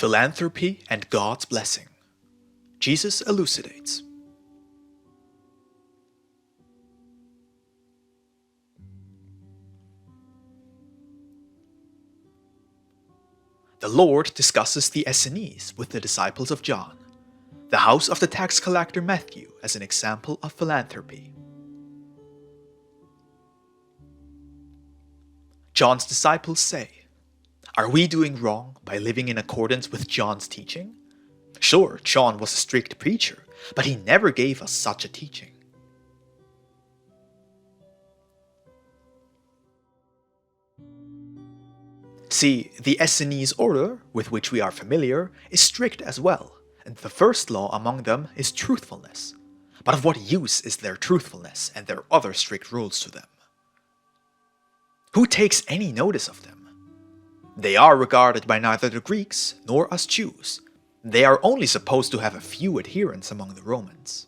Philanthropy and God's blessing. Jesus elucidates. The Lord discusses the Essenes with the disciples of John, the house of the tax collector Matthew as an example of philanthropy. John's disciples say, "Are we doing wrong by living in accordance with John's teaching? Sure, John was a strict preacher, but he never gave us such a teaching." See, the Essenese Order, with which we are familiar, is strict as well, and the first law among them is truthfulness. But of what use is their truthfulness and their other strict rules to them? Who takes any notice of them? They are regarded by neither the Greeks nor us Jews. They are only supposed to have a few adherents among the Romans.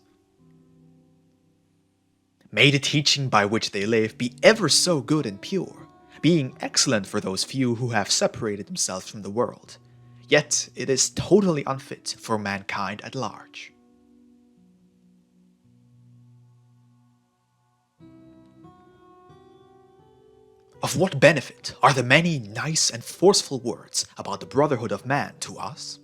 May the teaching by which they live be ever so good and pure, being excellent for those few who have separated themselves from the world, yet it is totally unfit for mankind at large. Of what benefit are the many nice and forceful words about the brotherhood of man to us?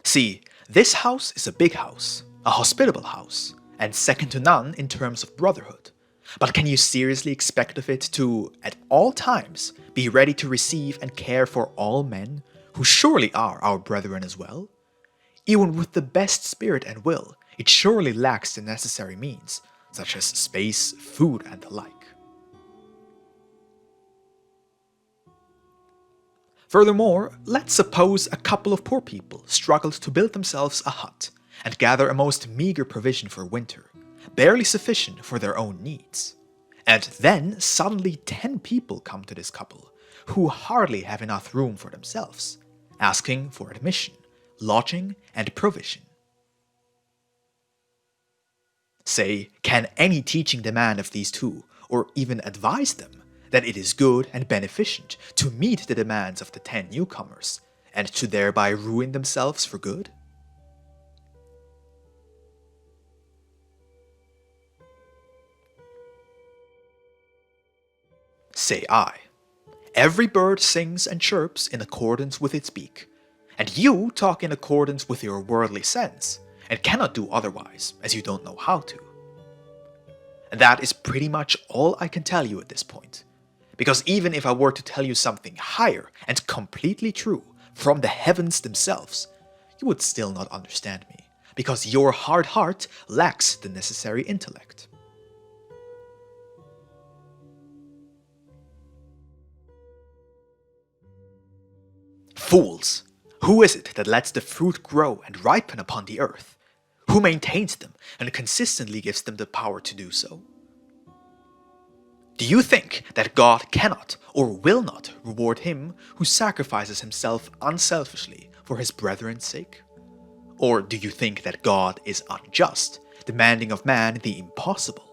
See, this house is a big house, a hospitable house, and second to none in terms of brotherhood. But can you seriously expect of it to, at all times, be ready to receive and care for all men, who surely are our brethren as well? Even with the best spirit and will, it surely lacks the necessary means, such as space, food, and the like. Furthermore, let's suppose a couple of poor people struggled to build themselves a hut and gather a most meager provision for winter, barely sufficient for their own needs. And then suddenly 10 people come to this couple, who hardly have enough room for themselves, asking for admission, lodging, and provision. Say, can any teaching demand of these two, or even advise them, that it is good and beneficent to meet the demands of the 10 newcomers, and to thereby ruin themselves for good? Say I. Every bird sings and chirps in accordance with its beak, and you talk in accordance with your worldly sense, and cannot do otherwise, as you don't know how to. And that is pretty much all I can tell you at this point, because even if I were to tell you something higher and completely true from the heavens themselves, you would still not understand me, because your hard heart lacks the necessary intellect. Fools! Who is it that lets the fruit grow and ripen upon the earth? Who maintains them and consistently gives them the power to do so? Do you think that God cannot or will not reward him who sacrifices himself unselfishly for his brethren's sake? Or do you think that God is unjust, demanding of man the impossible?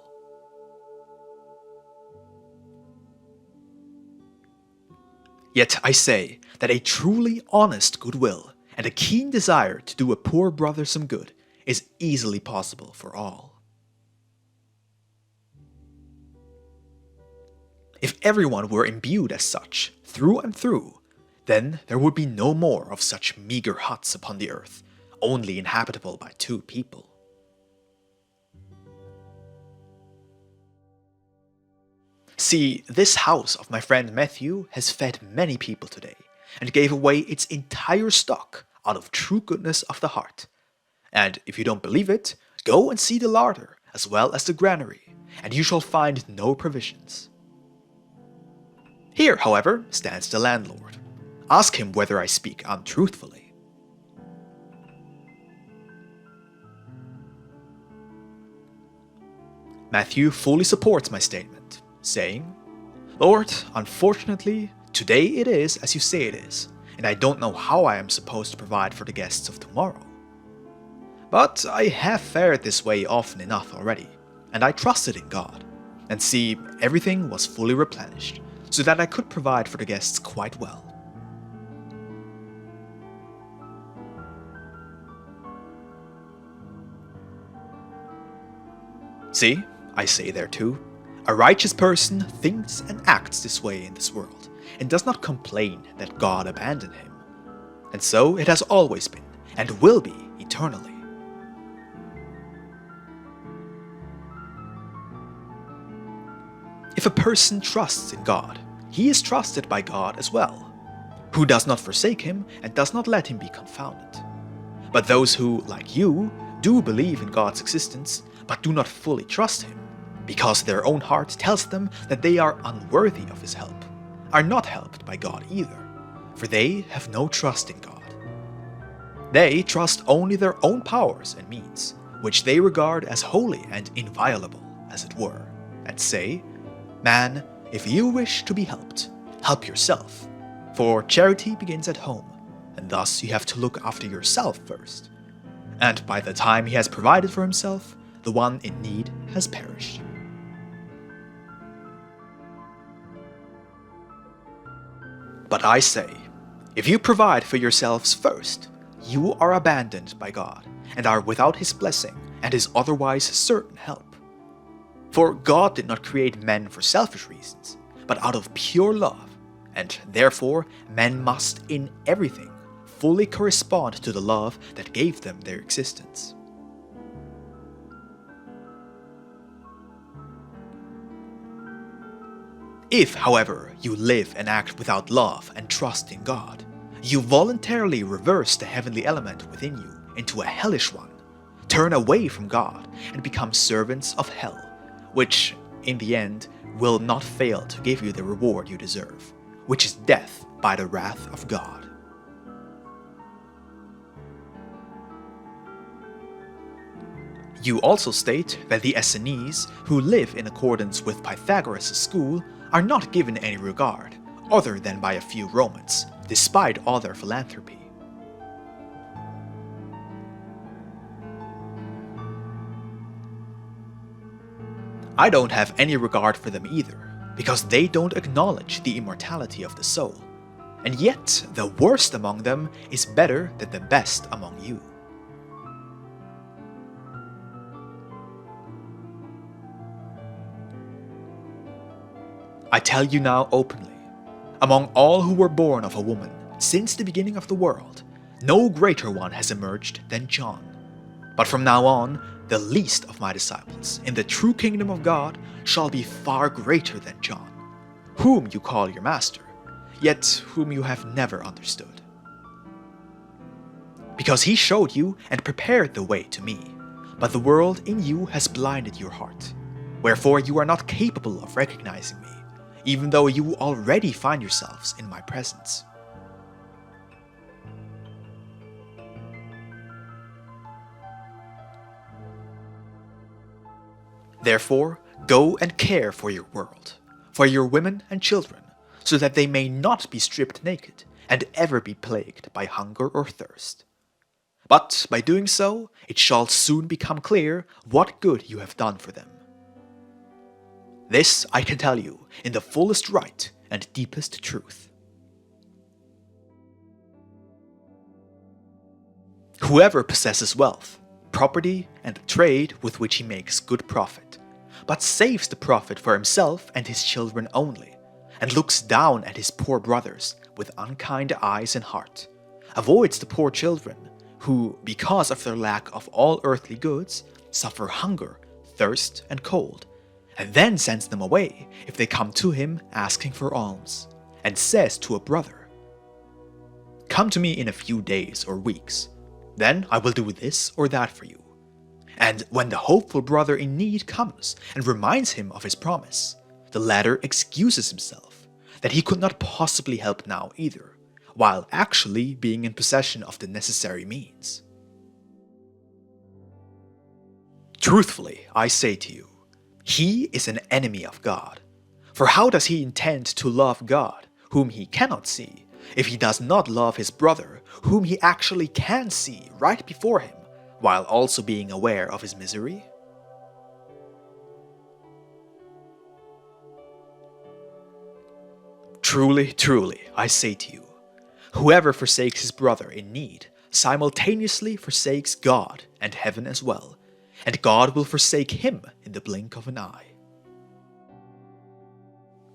Yet I say that a truly honest goodwill and a keen desire to do a poor brother some good is easily possible for all. If everyone were imbued as such, through and through, then there would be no more of such meager huts upon the earth, only inhabitable by 2 people. See, this house of my friend Matthew has fed many people today, and gave away its entire stock out of true goodness of the heart. And if you don't believe it, go and see the larder, as well as the granary, and you shall find no provisions. Here, however, stands the landlord. Ask him whether I speak untruthfully. Matthew fully supports my statement, saying, "Lord, unfortunately, today it is as you say it is, and I don't know how I am supposed to provide for the guests of tomorrow. But I have fared this way often enough already, and I trusted in God, and see, everything was fully replenished, so that I could provide for the guests quite well. See, I say there too, a righteous person thinks and acts this way in this world, and does not complain that God abandoned him. And so it has always been, and will be eternally. If a person trusts in God, he is trusted by God as well, who does not forsake him and does not let him be confounded. But those who, like you, do believe in God's existence, but do not fully trust him, because their own heart tells them that they are unworthy of his help, are not helped by God either, for they have no trust in God. They trust only their own powers and means, which they regard as holy and inviolable, as it were, and say, "Man, if you wish to be helped, help yourself, for charity begins at home, and thus you have to look after yourself first." And by the time he has provided for himself, the one in need has perished. But I say, if you provide for yourselves first, you are abandoned by God, and are without his blessing and his otherwise certain help. For God did not create men for selfish reasons, but out of pure love, and therefore men must in everything fully correspond to the love that gave them their existence. If, however, you live and act without love and trust in God, you voluntarily reverse the heavenly element within you into a hellish one, turn away from God, and become servants of hell, which, in the end, will not fail to give you the reward you deserve, which is death by the wrath of God. You also state that the Essenes, who live in accordance with Pythagoras' school, are not given any regard, other than by a few Romans, despite all their philanthropy. I don't have any regard for them either, because they don't acknowledge the immortality of the soul, and yet the worst among them is better than the best among you. I tell you now openly, among all who were born of a woman since the beginning of the world, no greater one has emerged than John. But from now on, the least of my disciples in the true kingdom of God shall be far greater than John, whom you call your master, yet whom you have never understood. Because he showed you and prepared the way to me, but the world in you has blinded your heart, wherefore you are not capable of recognizing me, even though you already find yourselves in my presence. Therefore, go and care for your world, for your women and children, so that they may not be stripped naked and ever be plagued by hunger or thirst. But by doing so, it shall soon become clear what good you have done for them. This I can tell you in the fullest right and deepest truth. Whoever possesses wealth, property, and trade with which he makes good profit, but saves the profit for himself and his children only, and looks down at his poor brothers with unkind eyes and heart, avoids the poor children, who, because of their lack of all earthly goods, suffer hunger, thirst, and cold, and then sends them away if they come to him asking for alms, and says to a brother, "Come to me in a few days or weeks, then I will do this or that for you." And when the hopeful brother in need comes and reminds him of his promise, the latter excuses himself, that he could not possibly help now either, while actually being in possession of the necessary means. Truthfully, I say to you, he is an enemy of God. For how does he intend to love God, whom he cannot see, if he does not love his brother, whom he actually can see right before him, while also being aware of his misery? Truly, truly, I say to you, whoever forsakes his brother in need simultaneously forsakes God and heaven as well, and God will forsake him in the blink of an eye.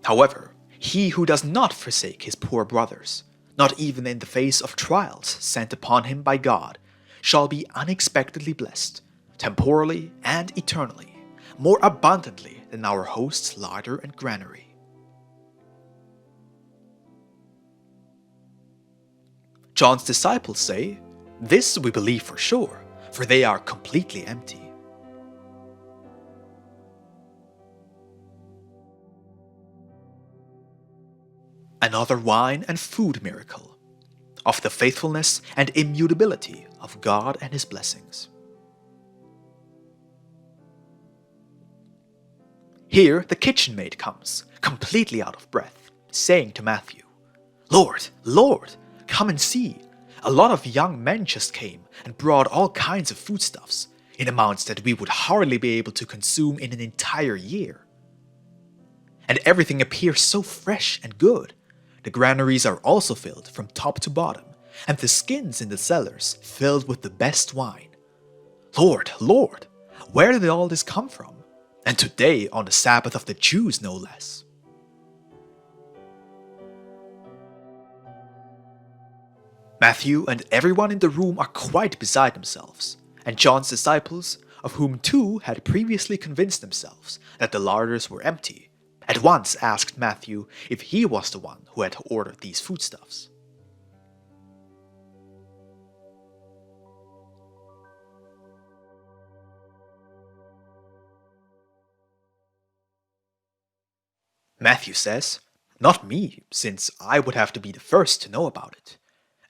However, he who does not forsake his poor brothers, not even in the face of trials sent upon him by God, shall be unexpectedly blessed, temporally and eternally, more abundantly than our host's larder and granary. John's disciples say, "This we believe for sure, for they are completely empty." Another wine and food miracle of the faithfulness and immutability of God and His blessings. Here the kitchen maid comes, completely out of breath, saying to Matthew, "Lord, Lord, come and see. A lot of young men just came and brought all kinds of foodstuffs, in amounts that we would hardly be able to consume in an entire year. And everything appears so fresh and good. The granaries are also filled from top to bottom, and the skins in the cellars filled with the best wine. Lord, Lord, where did all this come from? And today on the Sabbath of the Jews, no less." Matthew and everyone in the room are quite beside themselves, and John's disciples, of whom 2 had previously convinced themselves that the larders were empty, at once asked Matthew if he was the one who had ordered these foodstuffs. Matthew says, "Not me, since I would have to be the first to know about it.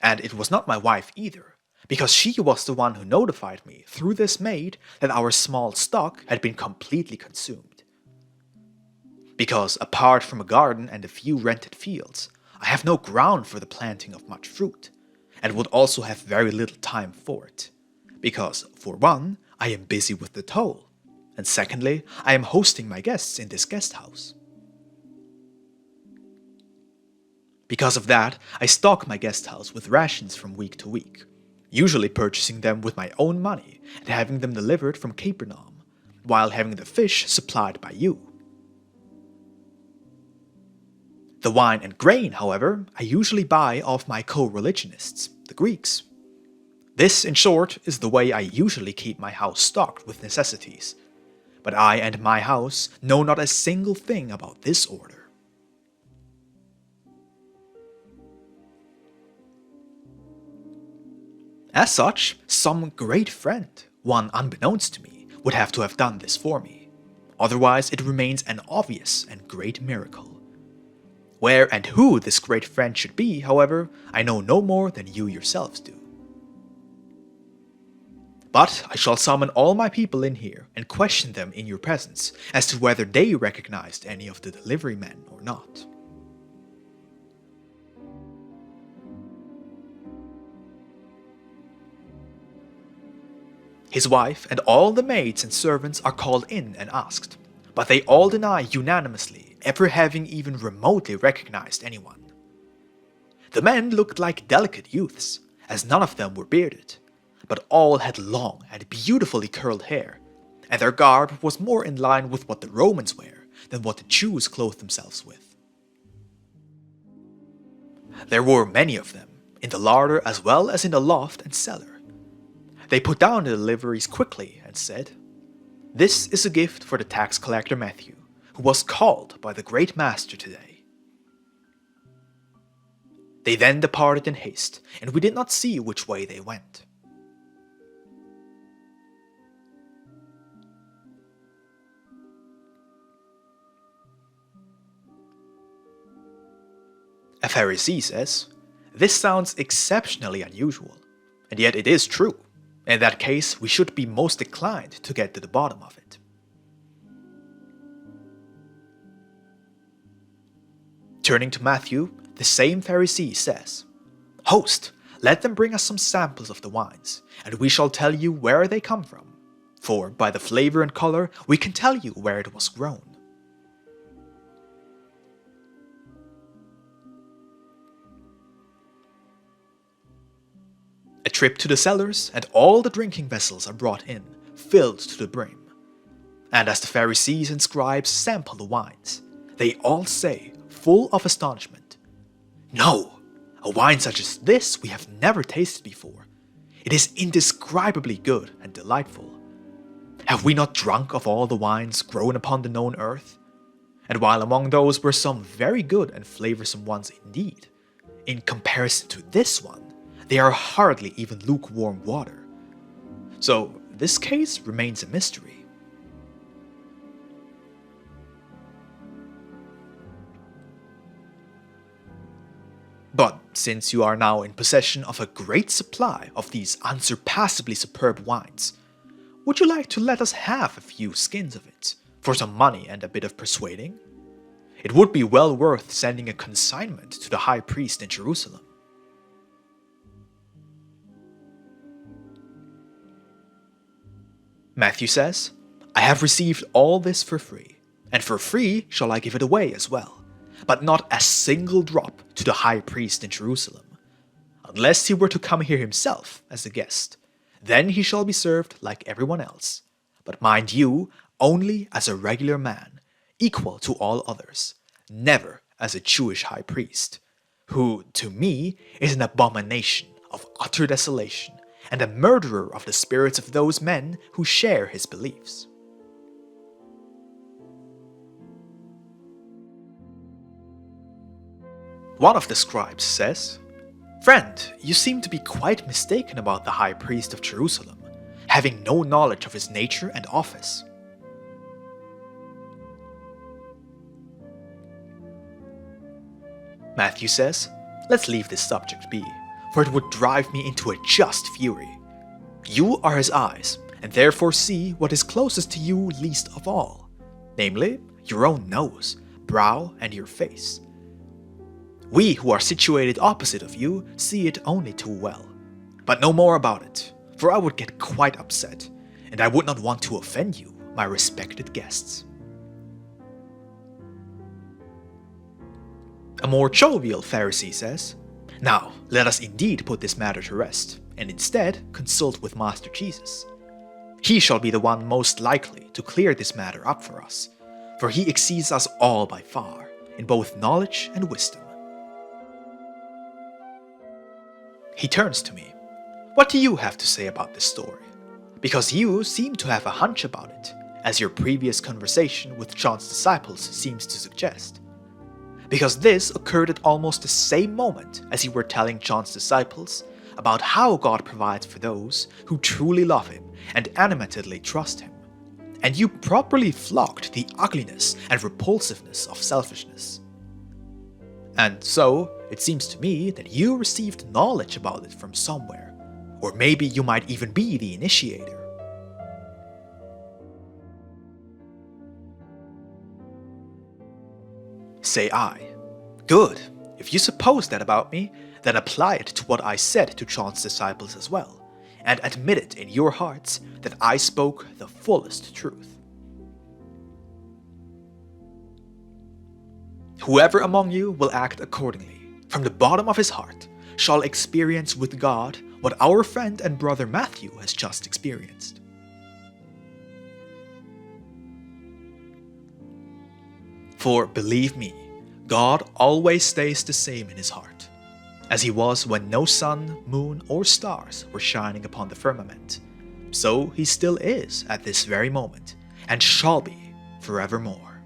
And it was not my wife either, because she was the one who notified me through this maid that our small stock had been completely consumed. Because apart from a garden and a few rented fields, I have no ground for the planting of much fruit, and would also have very little time for it. Because, for one, I am busy with the toll, and secondly, I am hosting my guests in this guest house. Because of that, I stock my guest house with rations from week to week, usually purchasing them with my own money and having them delivered from Capernaum, while having the fish supplied by you. The wine and grain, however, I usually buy off my co-religionists, the Greeks. This, in short, is the way I usually keep my house stocked with necessities. But I and my house know not a single thing about this order." As such, some great friend, one unbeknownst to me, would have to have done this for me. Otherwise, it remains an obvious and great miracle. Where and who this great friend should be, however, I know no more than you yourselves do. But I shall summon all my people in here and question them in your presence as to whether they recognized any of the delivery men or not. His wife and all the maids and servants are called in and asked, but they all deny unanimously ever having even remotely recognized anyone. The men looked like delicate youths, as none of them were bearded, but all had long and beautifully curled hair, and their garb was more in line with what the Romans wear than what the Jews clothe themselves with. There were many of them, in the larder as well as in the loft and cellar. They put down the deliveries quickly and said, "This is a gift for the tax collector Matthew, who was called by the great master today." They then departed in haste, and we did not see which way they went. A Pharisee says, "This sounds exceptionally unusual, and yet it is true. In that case, we should be most inclined to get to the bottom of it." Turning to Matthew, the same Pharisee says, "Host, let them bring us some samples of the wines, and we shall tell you where they come from. For by the flavor and color, we can tell you where it was grown." trip to the cellars, and all the drinking vessels are brought in, filled to the brim. And as the Pharisees and scribes sample the wines, they all say, full of astonishment, "No, a wine such as this we have never tasted before. It is indescribably good and delightful. Have we not drunk of all the wines grown upon the known earth? And while among those were some very good and flavorsome ones indeed, in comparison to this one, they are hardly even lukewarm water. So this case remains a mystery." But since you are now in possession of a great supply of these unsurpassably superb wines, would you like to let us have a few skins of it, for some money and a bit of persuading? It would be well worth sending a consignment to the high priest in Jerusalem. Matthew says, "I have received all this for free, and for free shall I give it away as well, but not a single drop to the high priest in Jerusalem, unless he were to come here himself as a guest. Then he shall be served like everyone else, but mind you, only as a regular man, equal to all others, never as a Jewish high priest, who, to me, is an abomination of utter desolation, and a murderer of the spirits of those men who share his beliefs." One of the scribes says, "Friend, you seem to be quite mistaken about the high priest of Jerusalem, having no knowledge of his nature and office." Matthew says, "Let's leave this subject be, for it would drive me into a just fury. You are his eyes, and therefore see what is closest to you least of all, namely, your own nose, brow, and your face. We who are situated opposite of you see it only too well. But no more about it, for I would get quite upset, and I would not want to offend you, my respected guests." A more jovial Pharisee says, "Now, let us indeed put this matter to rest, and instead consult with Master Jesus. He shall be the one most likely to clear this matter up for us, for he exceeds us all by far, in both knowledge and wisdom." He turns to me. "What do you have to say about this story? Because you seem to have a hunch about it, as your previous conversation with John's disciples seems to suggest. Because this occurred at almost the same moment as you were telling John's disciples about how God provides for those who truly love him and animatedly trust him. And you properly flogged the ugliness and repulsiveness of selfishness. And so, it seems to me that you received knowledge about it from somewhere, or maybe you might even be the initiator." Say I, "Good, if you suppose that about me, then apply it to what I said to John's disciples as well, and admit it in your hearts that I spoke the fullest truth. Whoever among you will act accordingly, from the bottom of his heart, shall experience with God what our friend and brother Matthew has just experienced." For believe me, God always stays the same in his heart, as he was when no sun, moon, or stars were shining upon the firmament. So he still is at this very moment, and shall be forevermore.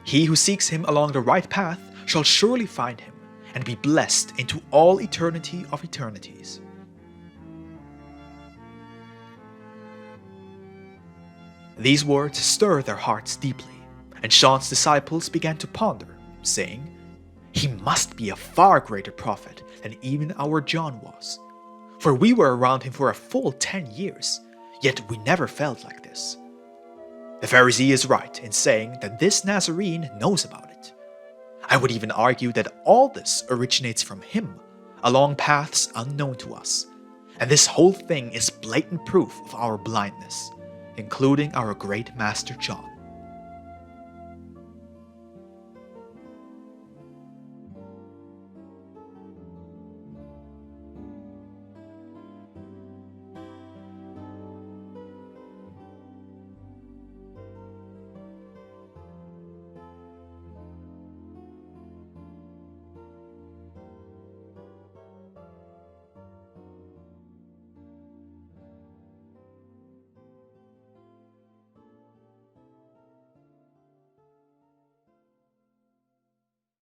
He who seeks him along the right path shall surely find him, and be blessed into all eternity of eternities. These words stir their hearts deeply, and John's disciples began to ponder, saying, "He must be a far greater prophet than even our John was. For we were around him for a full 10 years, yet we never felt like this." The Pharisee is right in saying that this Nazarene knows about it. I would even argue that all this originates from him, along paths unknown to us, and this whole thing is blatant proof of our blindness, including our great Master John.